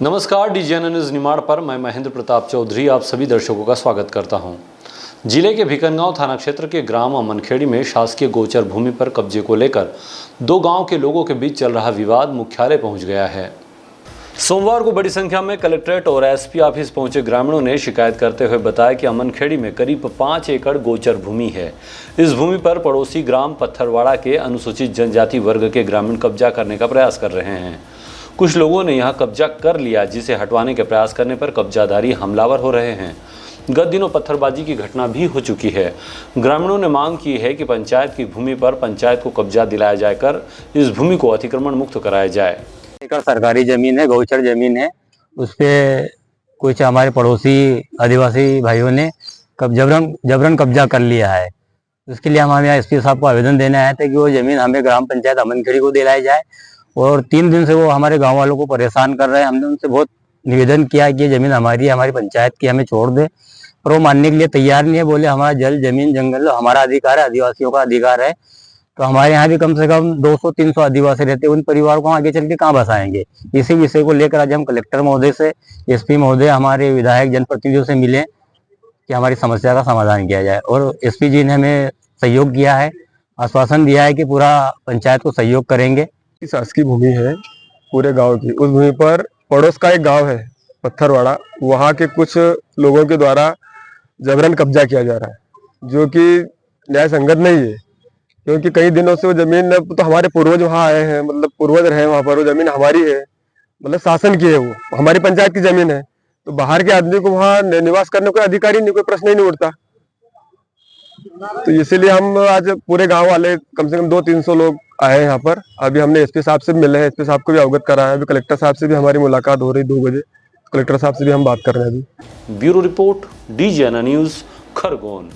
नमस्कार, डीजीएन न्यूज़ निमाड़ पर मैं महेंद्र प्रताप चौधरी आप सभी दर्शकों का स्वागत करता हूं। जिले के भिकनगांव थाना क्षेत्र के ग्राम अमनखेड़ी में शासकीय गोचर भूमि पर कब्जे को लेकर दो गांव के लोगों के बीच चल रहा विवाद मुख्यालय पहुंच गया है। सोमवार को बड़ी संख्या में कलेक्ट्रेट और एसपी ऑफिस पहुंचे ग्रामीणों ने शिकायत करते हुए बताया कि अमनखेड़ी में करीब 5 एकड़ गोचर भूमि है। इस भूमि पर पड़ोसी ग्राम पत्थरवाड़ा के अनुसूचित जनजाति वर्ग के ग्रामीण कब्जा करने का प्रयास कर रहे हैं। कुछ लोगों ने यहां कब्जा कर लिया, जिसे हटवाने के प्रयास करने पर कब्जाधारी हमलावर हो रहे हैं। गत दिनों पत्थरबाजी की घटना भी हो चुकी है। ग्रामीणों ने मांग की है कि पंचायत की भूमि पर पंचायत को कब्जा दिलाया जाकर इस भूमि को अतिक्रमण मुक्त कराया जाए। एकड़ सरकारी जमीन है, गौचर जमीन है। उस पे कुछ हमारे पड़ोसी आदिवासी भाइयों ने जबरन कब्जा कर लिया है। उसके लिए हम यहाँ एसपी साहब को आवेदन देने आए थे कि वो जमीन हमें ग्राम पंचायत अमनखेड़ी को दिलाई जाए। और 3 दिन से वो हमारे गांव वालों को परेशान कर रहे हैं। हमने उनसे बहुत निवेदन किया कि ये जमीन हमारी है, हमारी पंचायत की, हमें छोड़ दे, पर वो मानने के लिए तैयार नहीं है। बोले हमारा जल जमीन जंगल हमारा अधिकार है, आदिवासियों का अधिकार है। तो हमारे यहाँ भी कम से कम 200-300 आदिवासी रहते हैं, उन परिवारों को आगे चल के कहाँ बसाएंगे। इसी विषय को लेकर आज हम कलेक्टर महोदय से, एसपी महोदय, हमारे विधायक, जनप्रतिनिधियों से मिले कि हमारी समस्या का समाधान किया जाए। और एसपी जी ने हमें सहयोग किया है, आश्वासन दिया है कि पूरा पंचायत को सहयोग करेंगे। शासकीय भूमि है पूरे गांव की। उस भूमि पर पड़ोस का एक गांव है पत्थरवाड़ा, वहां के कुछ लोगों के द्वारा जबरन कब्जा किया जा रहा है, जो कि न्याय संगत नहीं है। क्योंकि कई दिनों से वो जमीन तो हमारे पूर्वज वहां आए हैं, मतलब पूर्वज रहे वहां पर, वो जमीन हमारी है, मतलब शासन की है, वो हमारी पंचायत की जमीन है। तो बाहर के आदमी को वहां निवास करने का अधिकार ही नहीं, कोई प्रश्न ही नहीं उठता। तो इसीलिए हम आज पूरे गांव वाले कम से कम 200-300 लोग आए हैं यहाँ पर। अभी हमने एसपी साहब से मिले हैं, एसपी साहब को भी अवगत कराया है। अभी कलेक्टर साहब से भी हमारी मुलाकात हो रही 2 बजे, कलेक्टर साहब से भी हम बात कर रहे हैं अभी। Bureau report, DGN news, Khargone.